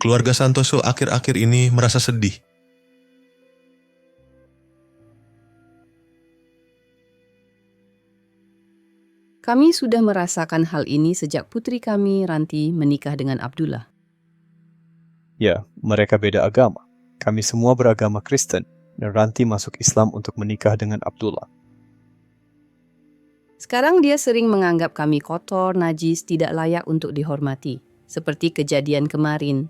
Keluarga Santoso akhir-akhir ini merasa sedih. Kami sudah merasakan hal ini sejak putri kami, Ranti, menikah dengan Abdullah. Ya, mereka beda agama. Kami semua beragama Kristen, dan Ranti masuk Islam untuk menikah dengan Abdullah. Sekarang dia sering menganggap kami kotor, najis, tidak layak untuk dihormati, seperti kejadian kemarin.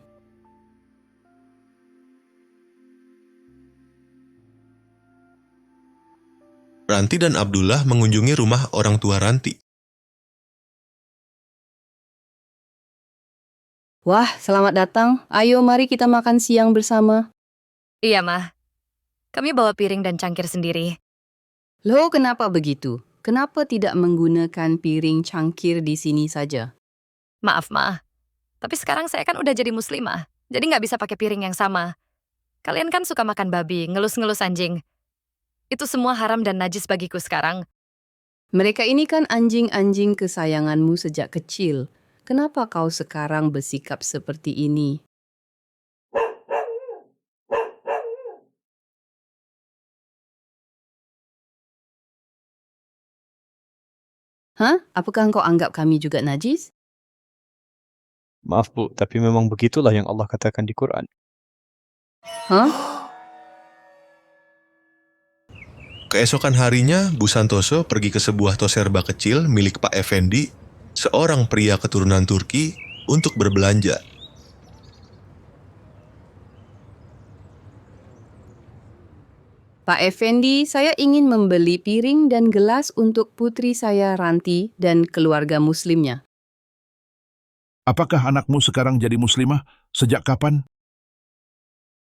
Ranti dan Abdullah mengunjungi rumah orang tua Ranti. Wah, selamat datang. Ayo mari kita makan siang bersama. Iya, Mah. Kami bawa piring dan cangkir sendiri. Loh, kenapa begitu? Kenapa tidak menggunakan piring cangkir di sini saja? Maaf, Mah. Tapi sekarang saya kan udah jadi muslimah, jadi nggak bisa pakai piring yang sama. Kalian kan suka makan babi, ngelus-ngelus anjing. Itu semua haram dan najis bagiku sekarang. Mereka ini kan anjing-anjing kesayanganmu sejak kecil. Kenapa kau sekarang bersikap seperti ini? Hah? Apakah engkau anggap kami juga najis? Maaf Bu, tapi memang begitulah yang Allah katakan di Quran. Hah? Keesokan harinya, Bu Santoso pergi ke sebuah toserba kecil milik Pak Effendi, seorang pria keturunan Turki, untuk berbelanja. Pak Effendi, saya ingin membeli piring dan gelas untuk putri saya Ranti dan keluarga muslimnya. Apakah anakmu sekarang jadi muslimah? Sejak kapan?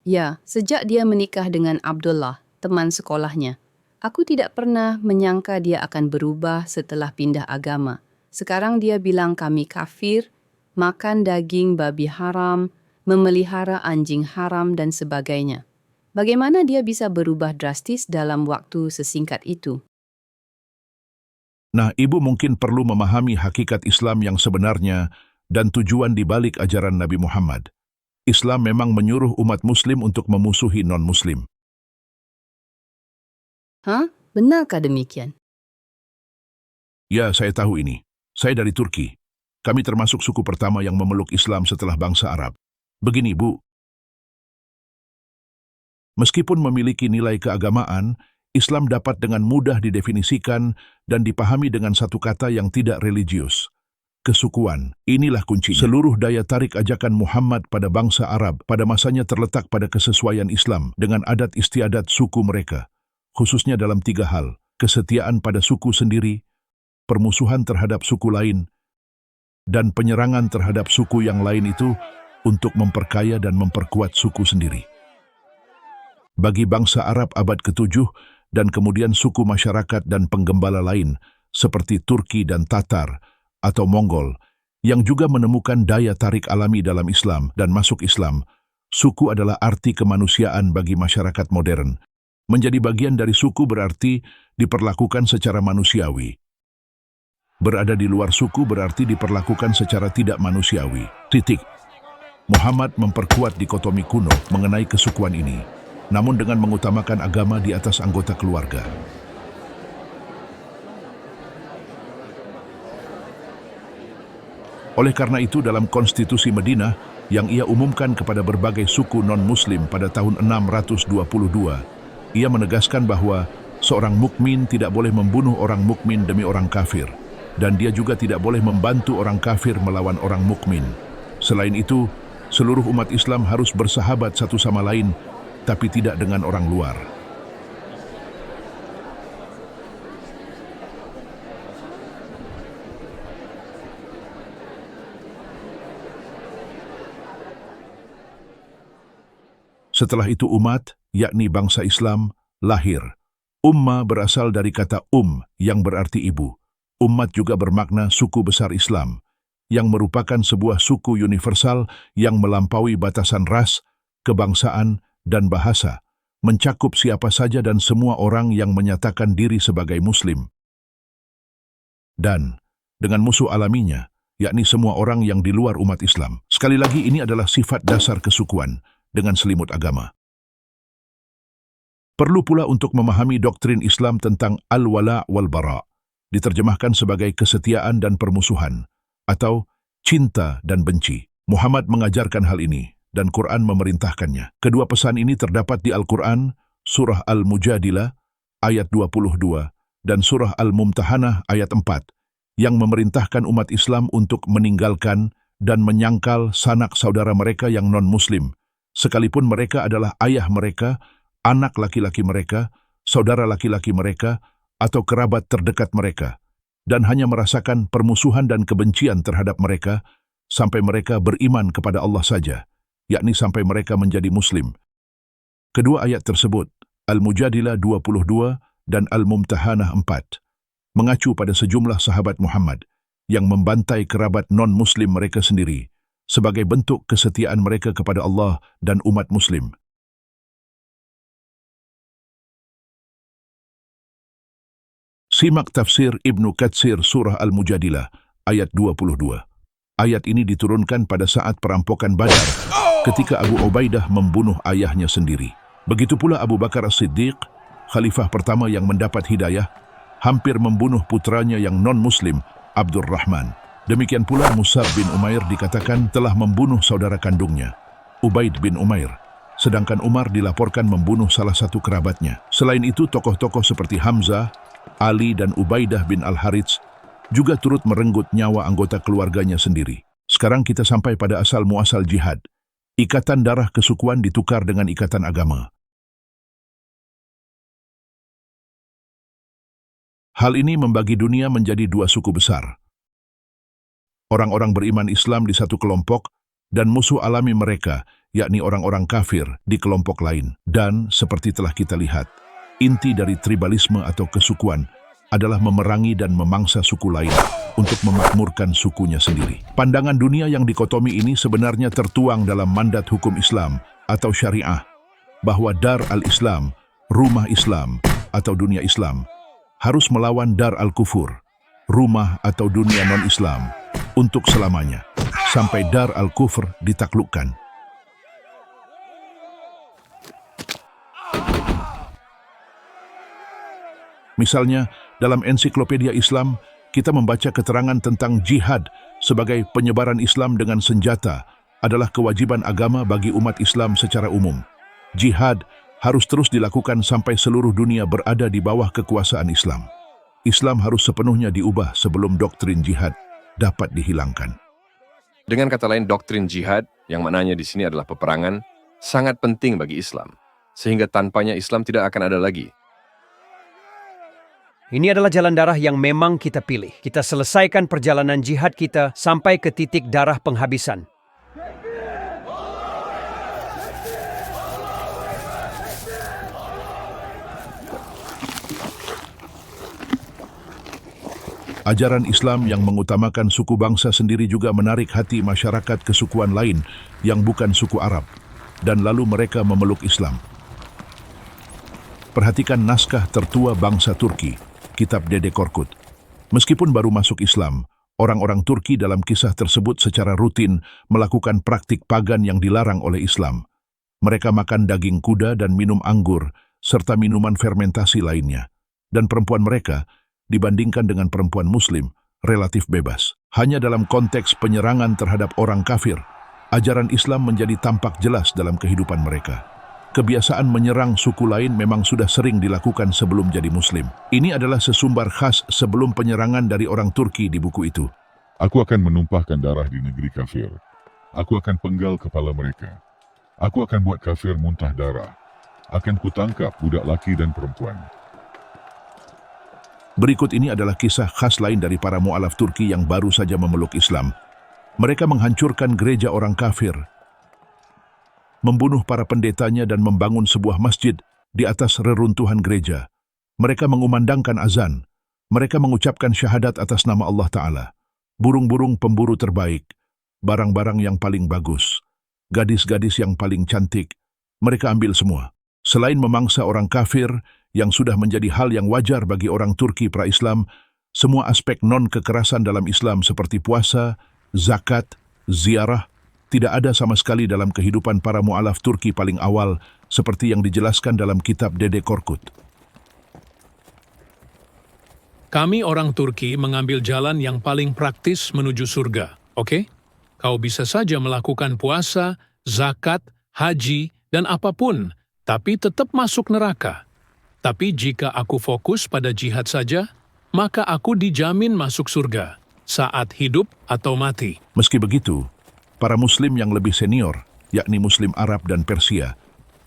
Ya, sejak dia menikah dengan Abdullah, teman sekolahnya. Aku tidak pernah menyangka dia akan berubah setelah pindah agama. Sekarang dia bilang kami kafir, makan daging babi haram, memelihara anjing haram dan sebagainya. Bagaimana dia bisa berubah drastis dalam waktu sesingkat itu? Nah, ibu mungkin perlu memahami hakikat Islam yang sebenarnya dan tujuan di balik ajaran Nabi Muhammad. Islam memang menyuruh umat muslim untuk memusuhi non-muslim. Hah? Benarkah demikian? Ya, saya tahu ini. Saya dari Turki. Kami termasuk suku pertama yang memeluk Islam setelah bangsa Arab. Begini, Bu. Meskipun memiliki nilai keagamaan, Islam dapat dengan mudah didefinisikan dan dipahami dengan satu kata yang tidak religius. Kesukuan, inilah kuncinya. Seluruh daya tarik ajakan Muhammad pada bangsa Arab pada masanya terletak pada kesesuaian Islam dengan adat istiadat suku mereka, khususnya dalam 3 hal: kesetiaan pada suku sendiri, permusuhan terhadap suku lain, dan penyerangan terhadap suku yang lain itu untuk memperkaya dan memperkuat suku sendiri. Bagi bangsa Arab abad ke-7 dan kemudian suku masyarakat dan penggembala lain seperti Turki dan Tatar atau Mongol yang juga menemukan daya tarik alami dalam Islam dan masuk Islam, suku adalah arti kemanusiaan bagi masyarakat modern. Menjadi bagian dari suku berarti diperlakukan secara manusiawi. Berada di luar suku berarti diperlakukan secara tidak manusiawi. Titik. Muhammad memperkuat dikotomi kuno mengenai kesukuan ini, namun dengan mengutamakan agama di atas anggota keluarga. Oleh karena itu dalam konstitusi Madinah yang ia umumkan kepada berbagai suku non-muslim pada tahun 622, ia menegaskan bahwa seorang mukmin tidak boleh membunuh orang mukmin demi orang kafir, dan dia juga tidak boleh membantu orang kafir melawan orang mukmin. Selain itu, seluruh umat Islam harus bersahabat satu sama lain, tapi tidak dengan orang luar. Setelah itu umat, yakni bangsa Islam, lahir. Umma berasal dari kata yang berarti ibu. Ummat juga bermakna suku besar Islam, yang merupakan sebuah suku universal yang melampaui batasan ras, kebangsaan, dan bahasa, mencakup siapa saja dan semua orang yang menyatakan diri sebagai Muslim. Dan, dengan musuh alaminya, yakni semua orang yang di luar umat Islam. Sekali lagi, ini adalah sifat dasar kesukuan dengan selimut agama. Perlu pula untuk memahami doktrin Islam tentang al-wala' wal-bara', diterjemahkan sebagai kesetiaan dan permusuhan, atau cinta dan benci. Muhammad mengajarkan hal ini, dan Quran memerintahkannya. Kedua pesan ini terdapat di Al-Quran, Surah Al-Mujadilah, ayat 22, dan Surah Al-Mumtahanah, ayat 4, yang memerintahkan umat Islam untuk meninggalkan dan menyangkal sanak saudara mereka yang non-Muslim, sekalipun mereka adalah ayah mereka, anak laki-laki mereka, saudara laki-laki mereka, atau kerabat terdekat mereka, dan hanya merasakan permusuhan dan kebencian terhadap mereka sampai mereka beriman kepada Allah saja, yakni sampai mereka menjadi Muslim. Kedua ayat tersebut, Al-Mujadilah 22 dan Al-Mumtahanah 4, mengacu pada sejumlah sahabat Muhammad yang membantai kerabat non-Muslim mereka sendiri sebagai bentuk kesetiaan mereka kepada Allah dan umat Muslim. Simak tafsir Ibnu Katsir Surah Al-Mujadilah, ayat 22. Ayat ini diturunkan pada saat perampokan Badar, ketika Abu Ubaidah membunuh ayahnya sendiri. Begitu pula Abu Bakar As-Siddiq, khalifah pertama yang mendapat hidayah, hampir membunuh putranya yang non-Muslim, Abdurrahman. Demikian pula Mus'ab bin Umair dikatakan telah membunuh saudara kandungnya, Ubaid bin Umair, sedangkan Umar dilaporkan membunuh salah satu kerabatnya. Selain itu, tokoh-tokoh seperti Hamzah, Ali dan Ubaidah bin Al-Harits juga turut merenggut nyawa anggota keluarganya sendiri. Sekarang kita sampai pada asal-muasal jihad. Ikatan darah kesukuan ditukar dengan ikatan agama. Hal ini membagi dunia menjadi dua suku besar. Orang-orang beriman Islam di satu kelompok dan musuh alami mereka, yakni orang-orang kafir, di kelompok lain. Dan, seperti telah kita lihat, inti dari tribalisme atau kesukuan adalah memerangi dan memangsa suku lain untuk memakmurkan sukunya sendiri. Pandangan dunia yang dikotomi ini sebenarnya tertuang dalam mandat hukum Islam atau syariah, bahwa Dar al-Islam, rumah Islam atau dunia Islam, harus melawan Dar al-Kufur, rumah atau dunia non-Islam, untuk selamanya, sampai Dar al-Kufr ditaklukkan. Misalnya, dalam ensiklopedia Islam, kita membaca keterangan tentang jihad sebagai penyebaran Islam dengan senjata adalah kewajiban agama bagi umat Islam secara umum. Jihad harus terus dilakukan sampai seluruh dunia berada di bawah kekuasaan Islam. Islam harus sepenuhnya diubah sebelum doktrin jihad dapat dihilangkan. Dengan kata lain, doktrin jihad, yang maknanya di sini adalah peperangan, sangat penting bagi Islam, sehingga tanpanya Islam tidak akan ada lagi. Ini adalah jalan darah yang memang kita pilih. Kita selesaikan perjalanan jihad kita sampai ke titik darah penghabisan. Ajaran Islam yang mengutamakan suku bangsa sendiri juga menarik hati masyarakat kesukuan lain yang bukan suku Arab, dan lalu mereka memeluk Islam. Perhatikan naskah tertua bangsa Turki, Kitab Dede Korkut. Meskipun baru masuk Islam, orang-orang Turki dalam kisah tersebut secara rutin melakukan praktik pagan yang dilarang oleh Islam. Mereka makan daging kuda dan minum anggur, serta minuman fermentasi lainnya. Dan perempuan mereka, dibandingkan dengan perempuan Muslim, relatif bebas. Hanya dalam konteks penyerangan terhadap orang kafir, ajaran Islam menjadi tampak jelas dalam kehidupan mereka. Kebiasaan menyerang suku lain memang sudah sering dilakukan sebelum jadi Muslim. Ini adalah sesumbar khas sebelum penyerangan dari orang Turki di buku itu. Aku akan menumpahkan darah di negeri kafir. Aku akan penggal kepala mereka. Aku akan buat kafir muntah darah. Akan kutangkap budak laki dan perempuan. Berikut ini adalah kisah khas lain dari para mu'alaf Turki yang baru saja memeluk Islam. Mereka menghancurkan gereja orang kafir, membunuh para pendetanya dan membangun sebuah masjid di atas reruntuhan gereja. Mereka mengumandangkan azan. Mereka mengucapkan syahadat atas nama Allah Ta'ala. Burung-burung pemburu terbaik, barang-barang yang paling bagus, gadis-gadis yang paling cantik, mereka ambil semua. Selain memangsa orang kafir, yang sudah menjadi hal yang wajar bagi orang Turki pra-Islam, semua aspek non-kekerasan dalam Islam seperti puasa, zakat, ziarah, tidak ada sama sekali dalam kehidupan para mu'alaf Turki paling awal seperti yang dijelaskan dalam kitab Dede Korkut. Kami orang Turki mengambil jalan yang paling praktis menuju surga, oke? Kau bisa saja melakukan puasa, zakat, haji, dan apapun, tapi tetap masuk neraka. Tapi jika aku fokus pada jihad saja, maka aku dijamin masuk surga, saat hidup atau mati. Meski begitu, para muslim yang lebih senior, yakni muslim Arab dan Persia,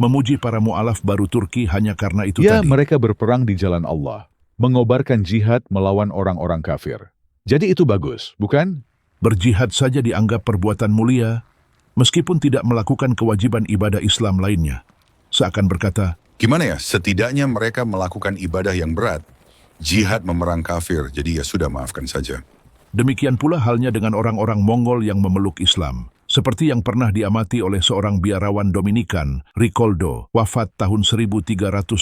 memuji para mu'alaf baru Turki hanya karena itu Ya, tadi. mereka berperang di jalan Allah, mengobarkan jihad melawan orang-orang kafir. Jadi itu bagus, bukan? Berjihad saja dianggap perbuatan mulia, meskipun tidak melakukan kewajiban ibadah Islam lainnya. Seakan berkata, Gimana ya, setidaknya mereka melakukan ibadah yang berat. Jihad memerang kafir, jadi ya sudah maafkan saja. demikian pula halnya dengan orang-orang Mongol yang memeluk Islam. Seperti yang pernah diamati oleh seorang biarawan Dominikan, Ricoldo, wafat tahun 1320,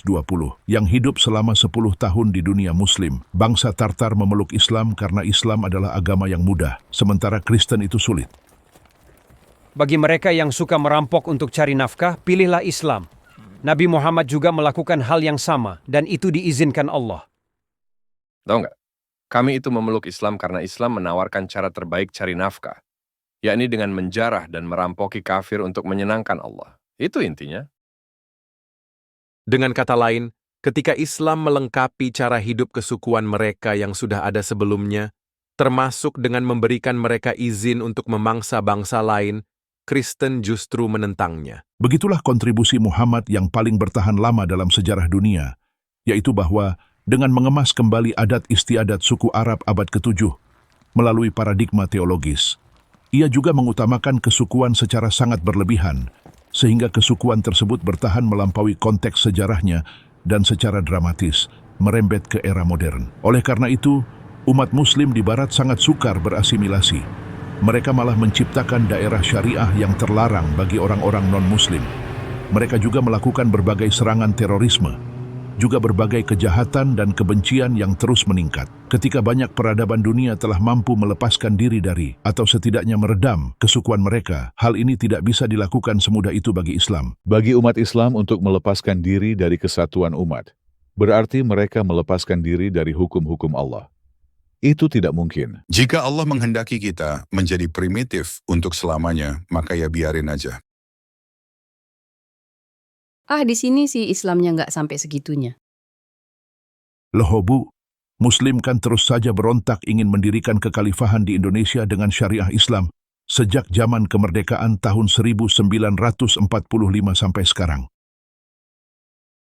yang hidup selama 10 tahun di dunia Muslim. Bangsa Tartar memeluk Islam karena Islam adalah agama yang mudah, sementara Kristen itu sulit. Bagi mereka yang suka merampok untuk cari nafkah, pilihlah Islam. Nabi Muhammad juga melakukan hal yang sama, dan itu diizinkan Allah. Tahu nggak? Kami itu memeluk Islam karena Islam menawarkan cara terbaik cari nafkah, yakni dengan menjarah dan merampoki kafir untuk menyenangkan Allah. Itu intinya. Dengan kata lain, ketika Islam melengkapi cara hidup kesukuan mereka yang sudah ada sebelumnya, termasuk dengan memberikan mereka izin untuk memangsa bangsa lain, Kristen justru menentangnya. Begitulah kontribusi Muhammad yang paling bertahan lama dalam sejarah dunia, yaitu bahwa dengan mengemas kembali adat istiadat suku Arab abad ke-7 melalui paradigma teologis, ia juga mengutamakan kesukuan secara sangat berlebihan, sehingga kesukuan tersebut bertahan melampaui konteks sejarahnya dan secara dramatis merembet ke era modern. Oleh karena itu, umat Muslim di Barat sangat sukar berasimilasi. Mereka malah menciptakan daerah syariah yang terlarang bagi orang-orang non-Muslim. Mereka juga melakukan berbagai serangan terorisme, juga berbagai kejahatan dan kebencian yang terus meningkat. Ketika banyak peradaban dunia telah mampu melepaskan diri dari, atau setidaknya meredam, kesukuan mereka, hal ini tidak bisa dilakukan semudah itu bagi Islam. Bagi umat Islam untuk melepaskan diri dari kesatuan umat, berarti mereka melepaskan diri dari hukum-hukum Allah. Itu tidak mungkin. Jika Allah menghendaki kita menjadi primitif untuk selamanya, maka ya biarin aja. Di sini sih Islamnya nggak sampai segitunya. Loh Bu, Muslim kan terus saja berontak ingin mendirikan kekhalifahan di Indonesia dengan syariah Islam sejak zaman kemerdekaan tahun 1945 sampai sekarang.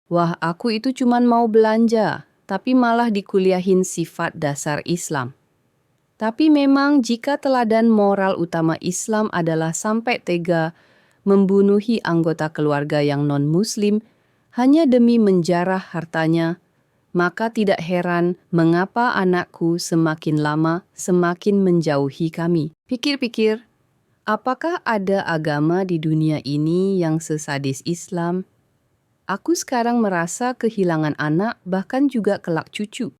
Wah, aku itu cuman mau belanja, tapi malah dikuliahin sifat dasar Islam. Tapi memang jika teladan moral utama Islam adalah sampai tega membunuhi anggota keluarga yang non-Muslim hanya demi menjarah hartanya, maka tidak heran mengapa anakku semakin lama semakin menjauhi kami. Pikir-pikir, apakah ada agama di dunia ini yang sesadis Islam? Aku sekarang merasa kehilangan anak bahkan juga kelak cucu.